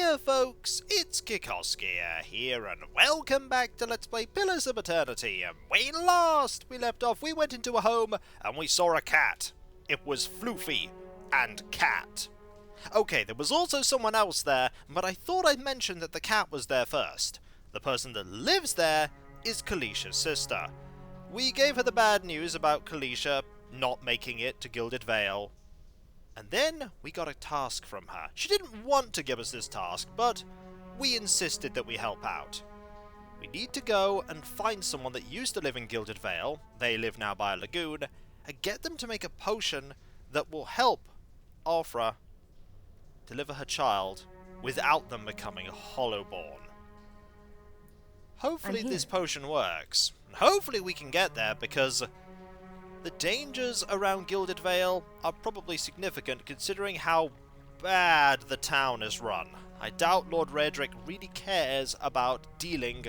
Hiya folks, it's Kikoskia here and welcome back to Let's Play Pillars of Eternity. And when last we left off, we went into a home and we saw a cat. It was Floofy and cat. Okay, there was also someone else there, but I thought I'd mention that the cat was there first. The person that lives there is Kalicia's sister. We gave her the bad news about Kalicia not making it to Gilded Vale. And then we got a task from her. She didn't want to give us this task, but we insisted that we help out. We need to go and find someone that used to live in Gilded Vale, they live now by a lagoon, and get them to make a potion that will help Aufra deliver her child without them becoming hollowborn. Hopefully this potion works, and hopefully we can get there because the dangers around Gilded Vale are probably significant considering how bad the town is run. I doubt Lord Redrick really cares about dealing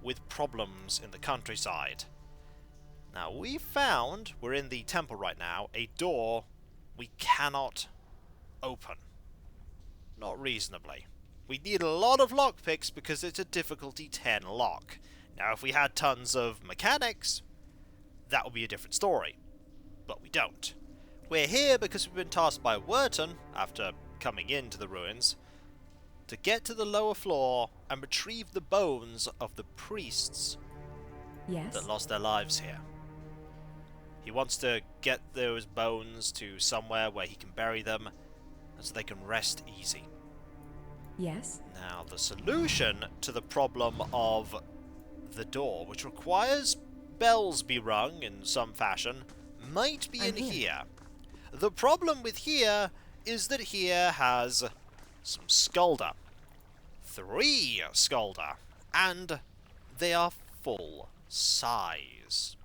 with problems in the countryside. Now we're in the temple right now, a door we cannot open. Not reasonably. We need a lot of lockpicks because it's a difficulty 10 lock. Now if we had tons of mechanics, that would be a different story. But we don't. We're here because we've been tasked by Wurton, after coming into the ruins, to get to the lower floor and retrieve the bones of the priests that lost their lives here. He wants to get those bones to somewhere where he can bury them, and so they can rest easy. Yes. Now, the solution to the problem of the door, which requires bells be rung in some fashion, might be in here. The problem with here is that here has some Skulder. 3 Skulder. And they are full size.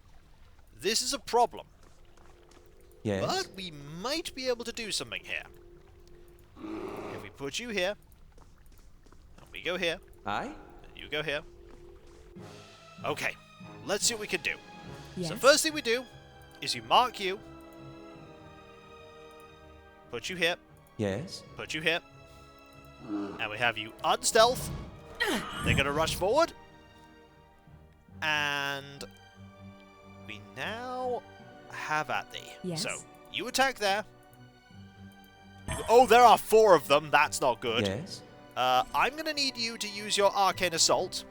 This is a problem. Yes. But we might be able to do something here. If we put you here, and we go here, Aye? and you go here. Okay, let's see what we can do. Yes. So first thing we do is you mark you, put you here, Yes. put you here, and we have you unstealth. They're going to rush forward, and we now have at thee. Yes. So you attack there. Oh, there are 4 of them. That's not good. Yes. I'm going to need you to use your arcane assault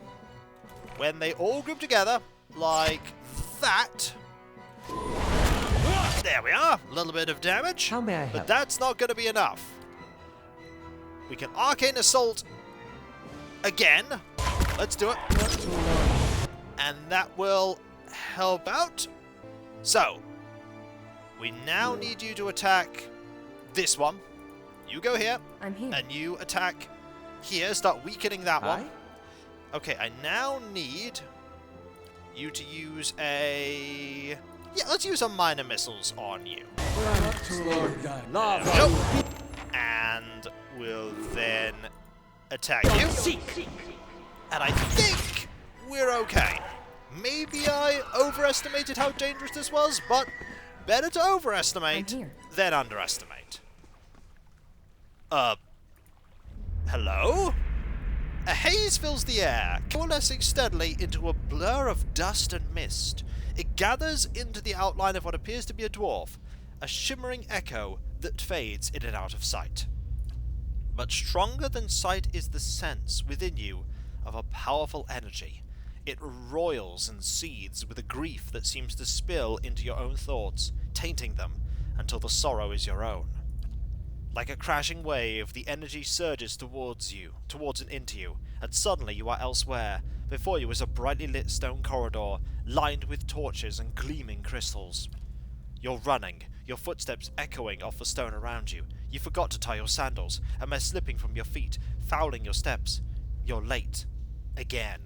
when they all group together, like that. There we are. A little bit of damage. How may I But help? that's not going to be enough. We can arcane assault again. Let's do it. And that will help out. So, we now need you to attack this one. You go here. I'm here. And you attack here. Start weakening that one. Aye? Okay, I now need you to use a... Yeah, let's use some minor missiles on you. There we go. And we'll then attack you. And I think we're okay. Maybe I overestimated how dangerous this was, but better to overestimate I'm here. than underestimate. Hello? A haze fills the air, coalescing steadily into a blur of dust and mist. It gathers into the outline of what appears to be a dwarf, a shimmering echo that fades in and out of sight. But stronger than sight is the sense within you of a powerful energy. It roils and seethes with a grief that seems to spill into your own thoughts, tainting them until the sorrow is your own. Like a crashing wave, the energy surges towards and into you, and suddenly you are elsewhere. Before you is a brightly lit stone corridor, lined with torches and gleaming crystals. You're running, your footsteps echoing off the stone around you. You forgot to tie your sandals, and they're slipping from your feet, fouling your steps. You're late. Again.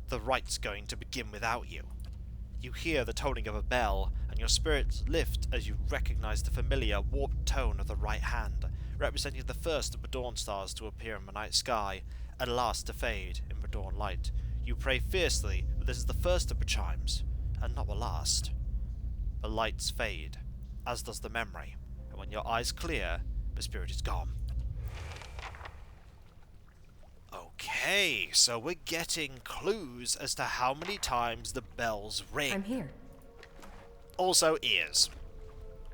The right's going to begin without you. You hear the tolling of a bell, and your spirits lift as you recognize the familiar, warped tone of the right hand, representing the first of the dawn stars to appear in the night sky, and last to fade in the dawn light. You pray fiercely that this is the first of the chimes, and not the last. The lights fade, as does the memory, and when your eyes clear, the spirit is gone. Okay, so we're getting clues as to how many times the bells ring. I'm here. Also, ears.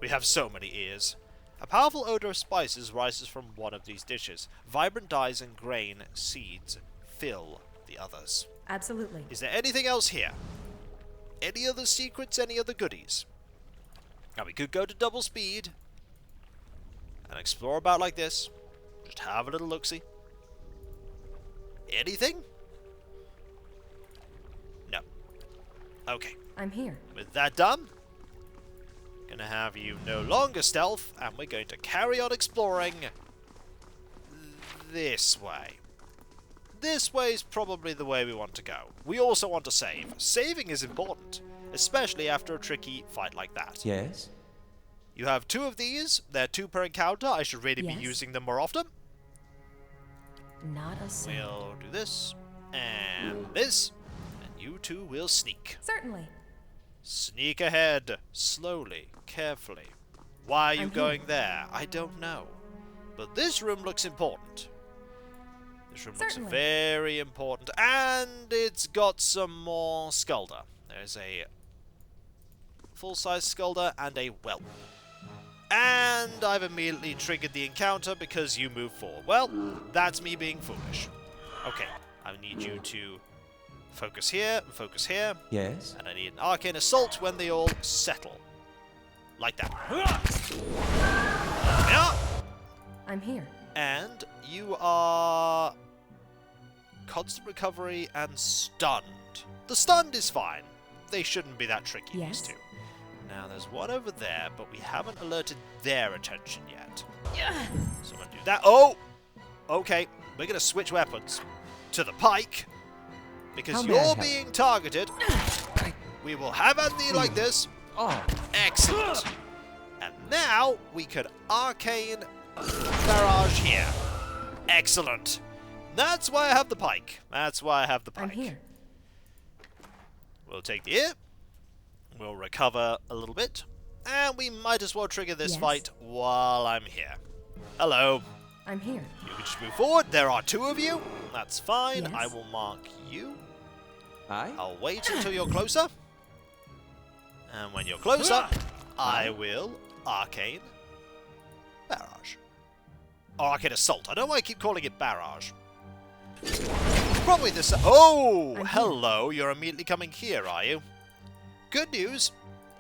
We have so many ears. A powerful odor of spices rises from one of these dishes. Vibrant dyes and grain seeds fill the others. Absolutely. Is there anything else here? Any other secrets, any other goodies? Now, we could go to double speed and explore about like this. Just have a little look-see. Anything? No. Okay. I'm here. With that done, gonna have you no longer stealth, and we're going to carry on exploring this way. This way is probably the way we want to go. We also want to save. Saving is important, especially after a tricky fight like that. Yes? You have 2 of these. They're 2 per encounter. I should really Yes. be using them more often. Not a sound. We'll do this, and this, and you 2 will sneak. Certainly. Sneak ahead, slowly, carefully. Why are you I'm going there? I don't know. But this room looks important. This room looks Certainly. very important, and it's got some more Skulder. There's a full-size Skulder and a whelp. And I've immediately triggered the encounter because you move forward. Well, that's me being foolish. Okay, I need you to focus here, Yes? and I need an arcane assault when they all settle. Like that. Yeah. I'm here. And you are constant recovery and stunned. The stunned is fine. They shouldn't be that tricky, Yes. these 2. Now, there's one over there, but we haven't alerted their attention yet. So I'm going to do that. Oh! Okay, we're going to switch weapons to the pike. Because How may I you're help? being targeted. We will have at thee like this. Oh, Excellent. And now we can arcane barrage here. Excellent. That's why I have the pike. That's why I have the pike. I'm here. We'll take the ear. We'll recover a little bit. And we might as well trigger this Yes. fight while I'm here. Hello. I'm here. You can just move forward. There are 2 of you. That's fine. Yes. I will mark you. aye? I'll wait until you're closer. And when you're closer, I will arcane barrage. Or arcane assault. I don't know why I keep calling it barrage. Probably the Oh, I'm here. hello. You're immediately coming here, are you? Good news.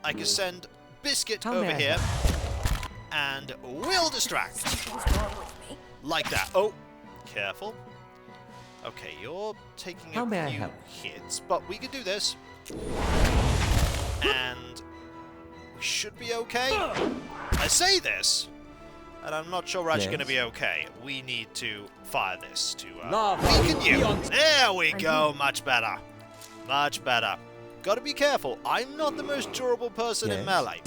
I can send Biscuit How may over I here. And we'll distract. Something's wrong with me. Like that. Oh, careful. Okay, you're taking How a may I few help? hits, but we can do this. And we should be okay. I say this, and I'm not sure we're actually going to Yes. be okay. We need to fire this to Lava weaken you. beyond- There we I'm go. here. Much better. Much better. Got to be careful. I'm not the most durable person in Yes. melee.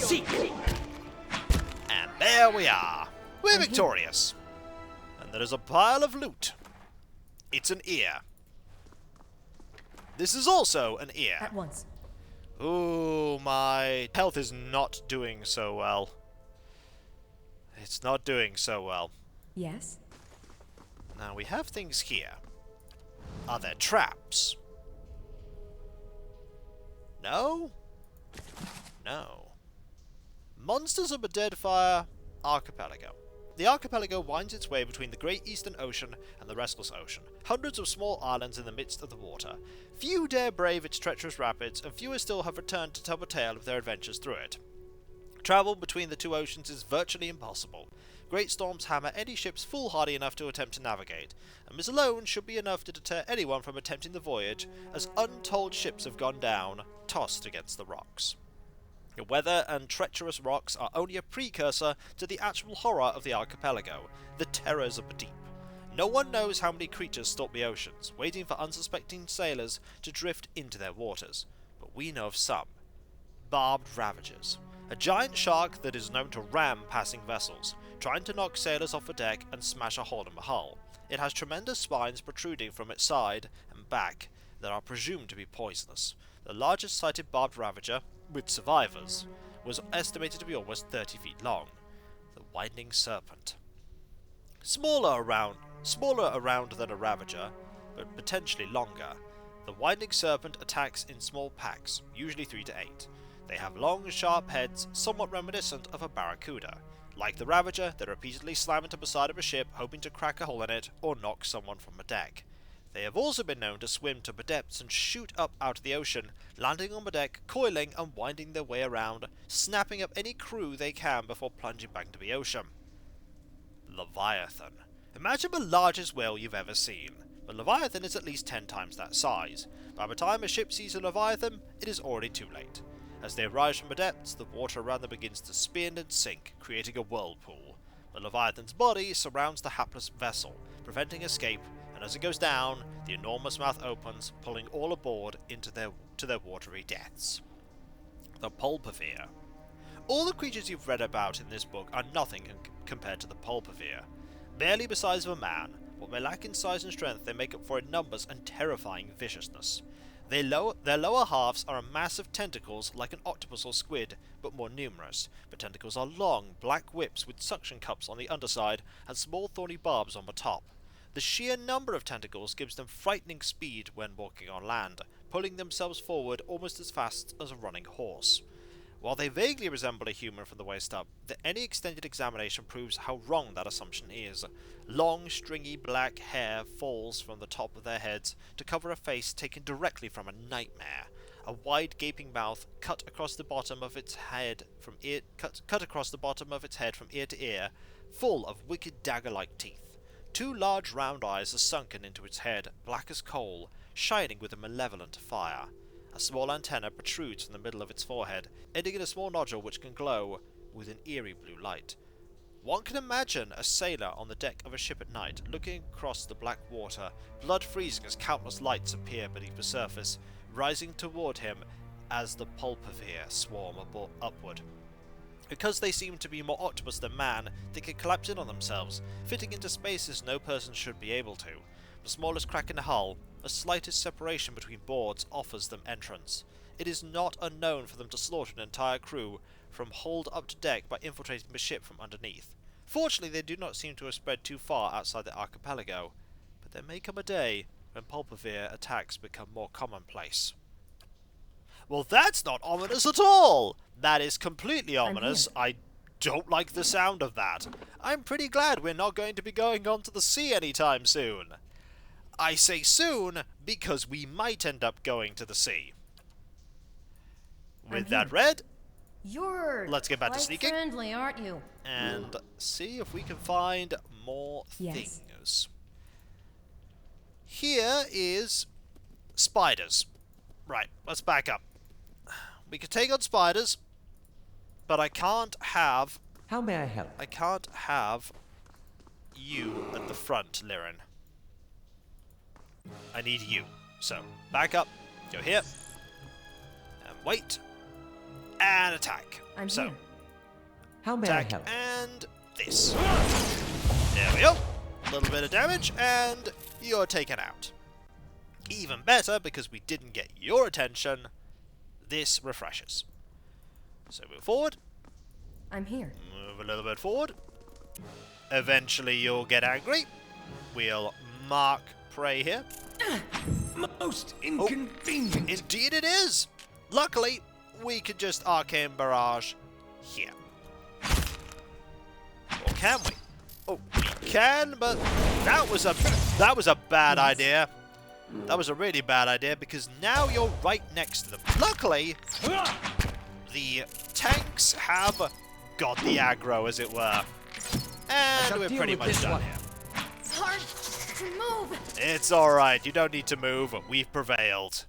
And there we are. We're I'm here. victorious. And there is a pile of loot. It's an ear. This is also an ear. At once. Ooh, my health is not doing so well. It's not doing so well. Yes. Now, we have things here. Are there traps? No? No. Monsters of Deadfire Archipelago. The archipelago winds its way between the Great Eastern Ocean and the Restless Ocean, hundreds of small islands in the midst of the water. Few dare brave its treacherous rapids, and fewer still have returned to tell a tale of their adventures through it. Travel between the 2 oceans is virtually impossible. Great storms hammer any ships foolhardy enough to attempt to navigate, and this alone should be enough to deter anyone from attempting the voyage, as untold ships have gone down, tossed against the rocks. The weather and treacherous rocks are only a precursor to the actual horror of the archipelago, the terrors of the deep. No one knows how many creatures stalk the oceans, waiting for unsuspecting sailors to drift into their waters, but we know of some. Barbed ravagers. A giant shark that is known to ram passing vessels, trying to knock sailors off the deck and smash a hole in the hull. It has tremendous spines protruding from its side and back that are presumed to be poisonous. The largest sighted barbed ravager, with survivors, was estimated to be almost 30 feet long. The winding serpent. Smaller around than a ravager, but potentially longer. The widening serpent attacks in small packs, usually 3 to 8. They have long, sharp heads, somewhat reminiscent of a barracuda. Like the Ravager, they repeatedly slam into the side of a ship, hoping to crack a hole in it or knock someone from a deck. They have also been known to swim to the depths and shoot up out of the ocean, landing on the deck, coiling and winding their way around, snapping up any crew they can before plunging back into the ocean. Leviathan. Imagine the largest whale you've ever seen. The Leviathan is at least 10 times that size. By the time a ship sees a Leviathan, it is already too late. As they rise from the depths, the water around them begins to spin and sink, creating a whirlpool. The Leviathan's body surrounds the hapless vessel, preventing escape, and as it goes down, the enormous mouth opens, pulling all aboard into their watery deaths. The Pulpivir. All the creatures you've read about in this book are nothing compared to the Pulpivir. Barely the size of a man, what they lack in size and strength they make up for in numbers and terrifying viciousness. Their lower halves are a mass of tentacles like an octopus or squid, but more numerous. The tentacles are long, black whips with suction cups on the underside and small thorny barbs on the top. The sheer number of tentacles gives them frightening speed when walking on land, pulling themselves forward almost as fast as a running horse. While they vaguely resemble a human from the waist up, any extended examination proves how wrong that assumption is. Long, stringy black hair falls from the top of their heads to cover a face taken directly from a nightmare. A wide, gaping mouth cut across the bottom of its head from ear to ear, full of wicked dagger-like teeth. 2 large round eyes are sunken into its head, black as coal, shining with a malevolent fire. A small antenna protrudes from the middle of its forehead, ending in a small nodule which can glow with an eerie blue light. One can imagine a sailor on the deck of a ship at night, looking across the black water, blood freezing as countless lights appear beneath the surface, rising toward him as the Pulpivir swarm upward. Because they seem to be more octopus than man, they can collapse in on themselves, fitting into spaces no person should be able to. The smallest crack in the hull, the slightest separation between boards offers them entrance. It is not unknown for them to slaughter an entire crew from hold up to deck by infiltrating the ship from underneath. Fortunately, they do not seem to have spread too far outside the archipelago, but there may come a day when Pulpivir attacks become more commonplace. Well, that's not ominous at all! That is completely ominous. I don't like the sound of that. I'm pretty glad we're not going to be going onto the sea anytime soon. I say soon because we might end up going to the sea. With that read, let's get back to sneaking. Friendly, aren't you? And see if we can find more things. Here is spiders. Right, let's back up. We can take on spiders, but I can't have... How may I help? I can't have you at the front, Liren. I need you. So, back up, go here, and wait, and attack. I'm so, here. How may attack I help? and this. There we go. A little bit of damage, and you're taken out. Even better, because we didn't get your attention, this refreshes. So move forward. I'm here. Move a little bit forward. Eventually you'll get angry. We'll mark prey here. Most inconvenient. Indeed it is. Luckily, we can just arcane barrage here. Or can we? Oh, we can, but that was a bad idea. That was a really bad idea because now you're right next to them. Luckily, the tanks have got the aggro, as it were. And we're pretty much done here. It's hard to move. It's alright, you don't need to move. We've prevailed.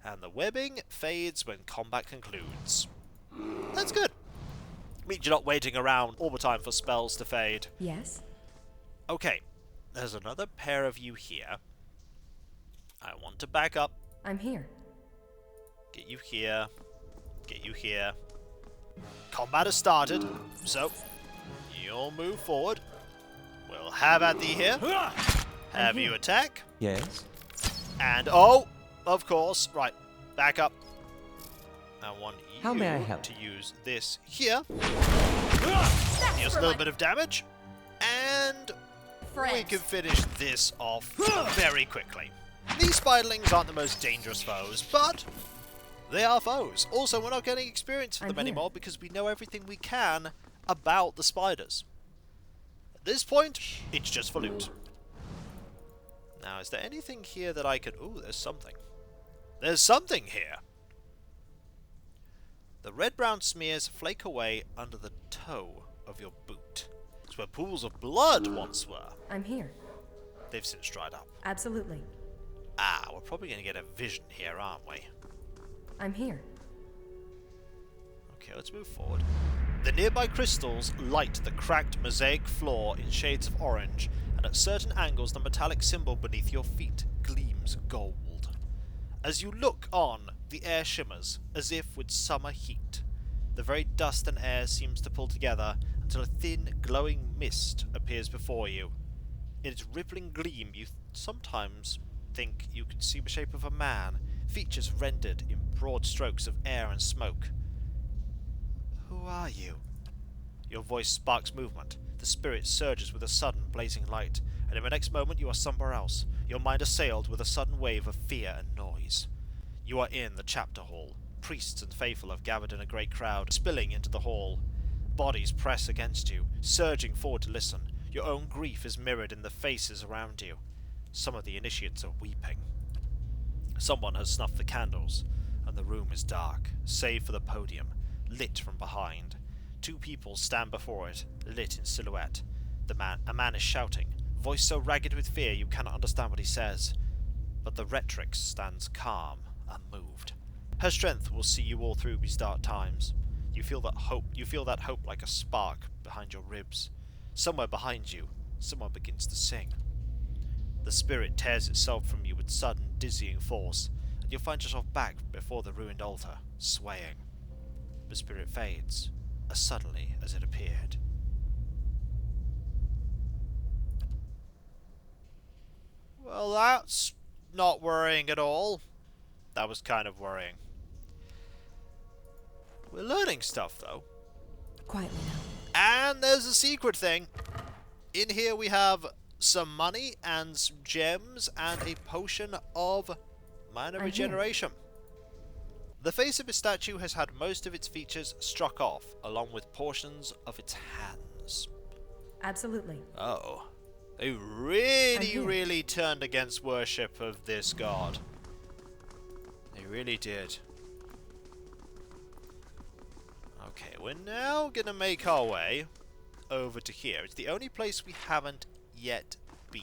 And the webbing fades when combat concludes. That's good. Means you're not waiting around all the time for spells to fade. Yes? Okay, there's another pair of you here. I want to back up. I'm here. Get you here. Get you here. Combat has started, so you'll move forward. We'll have at thee here. Have you attack. Yes. And, oh, of course, right, back up. I want you How may I help? to use this here. Deals a little bit of damage. And friends. we can finish this off very quickly. These spiderlings aren't the most dangerous foes, but they are foes. Also, we're not getting experience with them anymore because we know everything we can about the spiders. At this point, it's just for loot. Now, is there anything here that I could... Ooh, there's something. There's something here! The red-brown smears flake away under the toe of your boot. It's where pools of blood once were. I'm here. They've since dried up. Absolutely. Ah, we're probably going to get a vision here, aren't we? I'm here. Okay, let's move forward. The nearby crystals light the cracked mosaic floor in shades of orange, and at certain angles the metallic symbol beneath your feet gleams gold. As you look on, the air shimmers, as if with summer heat. The very dust and air seems to pull together until a thin, glowing mist appears before you. In its rippling gleam, you sometimes think you can see the shape of a man, features rendered in broad strokes of air and smoke. Who are you? Your voice sparks movement. The spirit surges with a sudden blazing light, and in the next moment you are somewhere else, your mind assailed with a sudden wave of fear and noise. You are in the chapter hall. Priests and faithful have gathered in a great crowd, spilling into the hall. Bodies press against you, surging forward to listen. Your own grief is mirrored in the faces around you. Some of the initiates are weeping. Someone has snuffed the candles, and the room is dark, save for the podium, lit from behind. Two people stand before it, lit in silhouette. A man is shouting, voice so ragged with fear you cannot understand what he says. But the Rectrix stands calm, unmoved. Her strength will see you all through these dark times. You feel that hope like a spark behind your ribs. Somewhere behind you, someone begins to sing. The spirit tears itself from you with sudden, dizzying force, and you'll find yourself back before the ruined altar, swaying. The spirit fades, as suddenly as it appeared. Well, that's not worrying at all. That was kind of worrying. We're learning stuff, though. Quietly now. And there's a secret thing. In here we have some money and some gems and a potion of minor regeneration. The face of a statue has had most of its features struck off, along with portions of its hands. Absolutely. Oh. They really turned against worship of this god. They really did. Okay, we're now gonna make our way over to here. It's the only place we haven't yet been.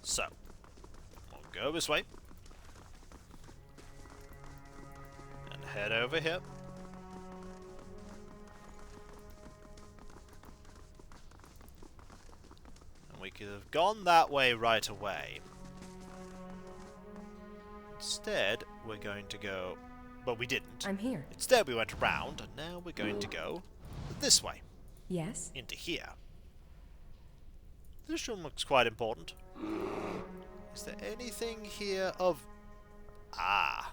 So, we'll go this way. And head over here. And we could have gone that way right away. Instead, we're going to go... But we didn't. I'm here. Instead, we went around, and now we're going to go this way. Yes? Into here. This room looks quite important. Is there anything here of... Ah,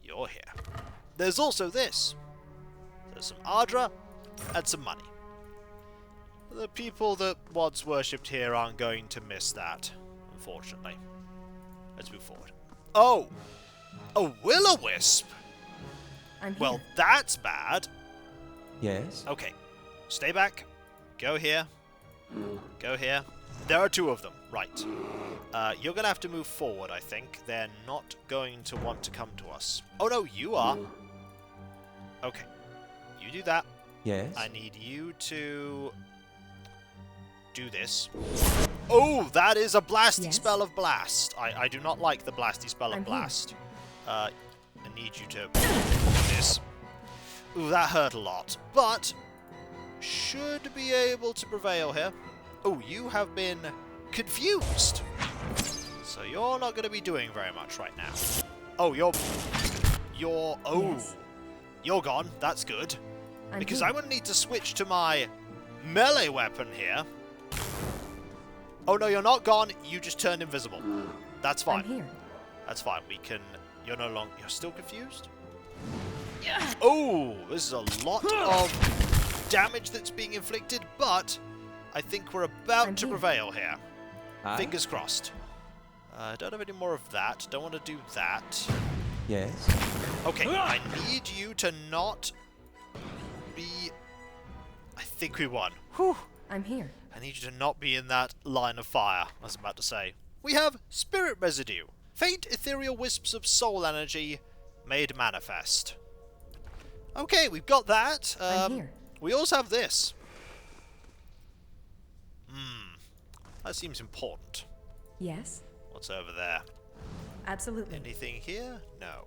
you're here. There's also this. There's some Ardra and some money. The people that once worshipped here aren't going to miss that, unfortunately. Let's move forward. Oh! A willow wisp! I'm here. Well, that's bad. Yes? Okay. Stay back. Go here. Go here. There are two of them. Right. You're going to have to move forward, I think. They're not going to want to come to us. Oh, no, you are. Okay. You do that. Yes? I need you to... do this. Oh, that is a blasty spell of blast. I do not like the blasty spell of blast. I need you to do this. Ooh, that hurt a lot. But should be able to prevail here. Oh, you have been confused. So you're not going to be doing very much right now. Oh, you're you're gone. That's good. Because I'm going to need to switch to my melee weapon here. Oh no, you're not gone. You just turned invisible. That's fine. I'm here. That's fine. We can... You're no longer... You're still confused? Oh, this is a lot of damage that's being inflicted, but I think we're about to prevail here. Fingers crossed. I don't have any more of that. Don't want to do that. Yes. Okay, I need you to not be... I think we won. Whew. I'm here. I need you to not be in that line of fire, I was about to say. We have spirit residue. Faint ethereal wisps of soul energy made manifest. Okay, we've got that. I'm here. We also have this. That seems important. Yes. What's over there? Absolutely. Anything here? No.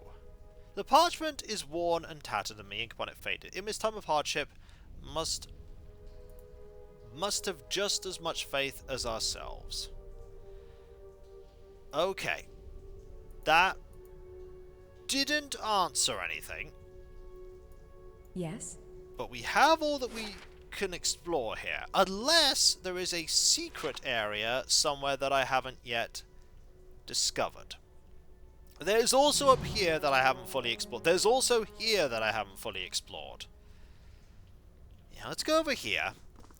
The parchment is worn and tattered, and me ink upon it faded. In this time of hardship, must have just as much faith as ourselves. Okay. That didn't answer anything. Yes. But we have all that we can explore here. Unless there is a secret area somewhere that I haven't yet discovered. There's also up here that I haven't fully explored. There's also here that I haven't fully explored. Yeah, let's go over here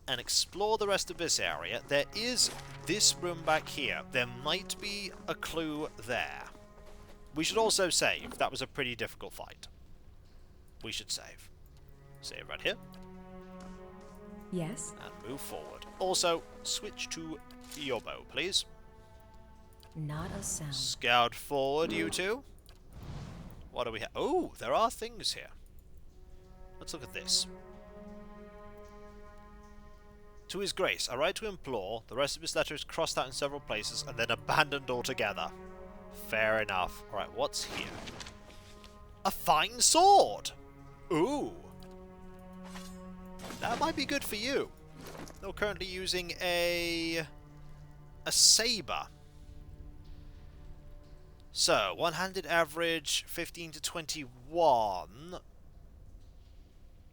and explore the rest of this area. There is this room back here. There might be a clue there. We should also save. That was a pretty difficult fight. We should save. Save right here. Yes. And move forward. Also, switch to your bow, please. Not a sound. Scout forward, you two. What do we have? Oh, there are things here. Let's look at this. To his grace, I write to implore. The rest of his letter is crossed out in several places and then abandoned altogether. Fair enough. Alright, what's here? A fine sword! Ooh. That might be good for you. They're currently using a saber. So, one-handed average, 15 to 21.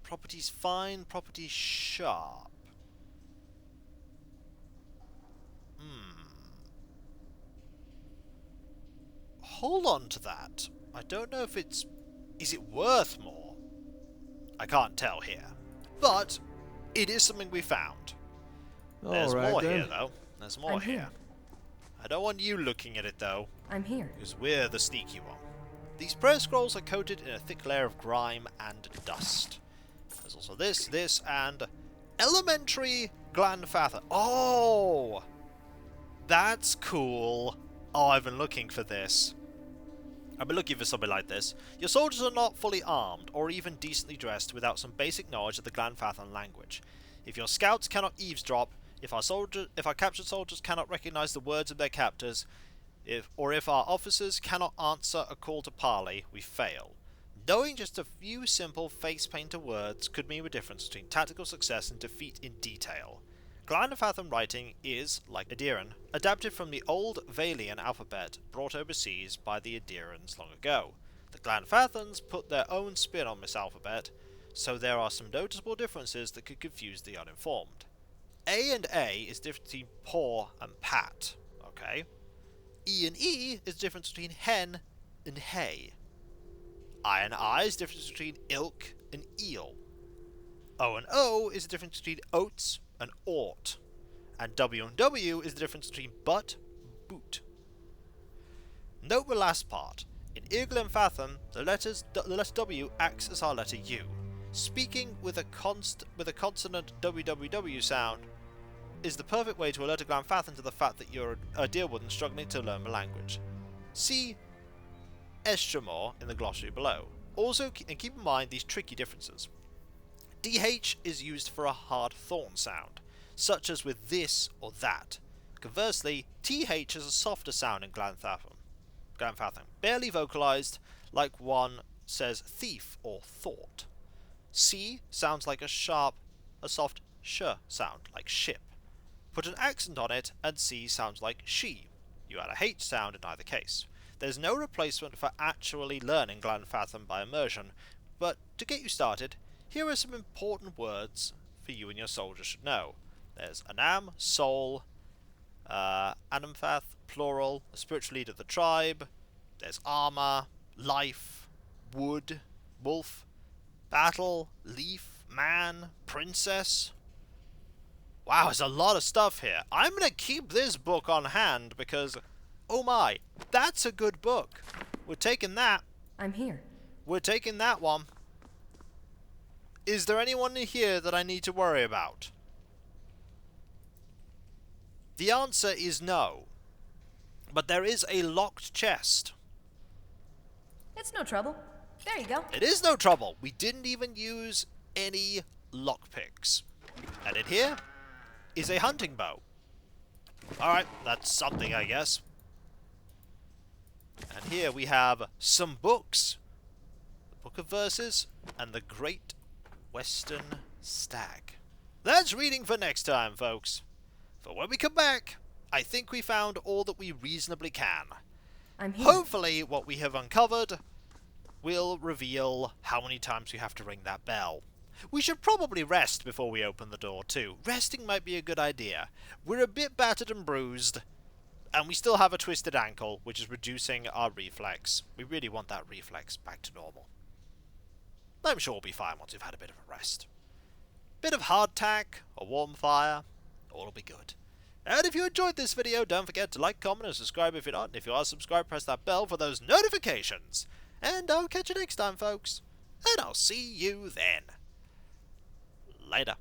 Properties fine, properties sharp. Hold on to that. I don't know if it's... Is it worth more? I can't tell here. But, it is something we found. There's more here, though. There's more here. I don't want you looking at it, though. I'm here. Because we're the sneaky one. These prayer scrolls are coated in a thick layer of grime and dust. There's also this, and... Elementary Glandfather. Oh! That's cool. Oh, I've been looking for this. I've been looking for something like this. Your soldiers are not fully armed, or even decently dressed, without some basic knowledge of the Glandfathan language. If your scouts cannot eavesdrop, if our captured soldiers cannot recognize the words of their captors, if our officers cannot answer a call to parley, we fail. Knowing just a few simple face-painter words could mean the difference between tactical success and defeat in detail. Glandfathan writing is, like Adiran, adapted from the old Valian alphabet brought overseas by the Adirans long ago. The Glandfathans put their own spin on this alphabet, so there are some noticeable differences that could confuse the uninformed. A and A is different between paw and pat, okay? E and E is the difference between hen and hay. I and I is the difference between ilk and eel. O and O is the difference between oats and ought. And W and W is the difference between butt, boot. Note the last part. In Glandfathan, the letter W acts as our letter U. Speaking with a consonant WWW sound is the perfect way to alert a Glandfathan to the fact that you're a Deerwooden struggling to learn the language. See Estremore in the glossary below. Also, and keep in mind these tricky differences. DH is used for a hard thorn sound, such as with this or that. Conversely, TH is a softer sound in Glandfathan, barely vocalized, like one says thief or thought. C sounds like a soft sh sound, like ship. Put an accent on it, and C sounds like she. You add a H sound in either case. There's no replacement for actually learning Glandfathan by immersion, but to get you started, here are some important words for you and your soldiers should know. There's Anam, soul, Anamphath, plural, a spiritual leader of the tribe. There's armor, life, wood, wolf, Battle, leaf, man, princess. Wow, there's a lot of stuff here. I'm going to keep this book on hand because, oh my, that's a good book. We're taking that. I'm here. We're taking that one. Is there anyone in here that I need to worry about? The answer is no. But there is a locked chest. It's no trouble. There you go. It is no trouble. We didn't even use any lockpicks. And in here is a hunting bow. Alright, that's something, I guess. And here we have some books. The Book of Verses and the Great Western Stag. That's reading for next time, folks. For when we come back, I think we found all that we reasonably can. I'm here. Hopefully what we have uncovered will reveal how many times we have to ring that bell. We should probably rest before we open the door too. Resting might be a good idea. We're a bit battered and bruised, and we still have a twisted ankle, which is reducing our reflex. We really want that reflex back to normal. I'm sure we'll be fine once we've had a bit of a rest. Bit of hardtack, a warm fire, all will be good. And if you enjoyed this video, don't forget to like, comment, and subscribe if you're not. And if you are subscribed, press that bell for those notifications. And I'll catch you next time, folks. And I'll see you then. Later.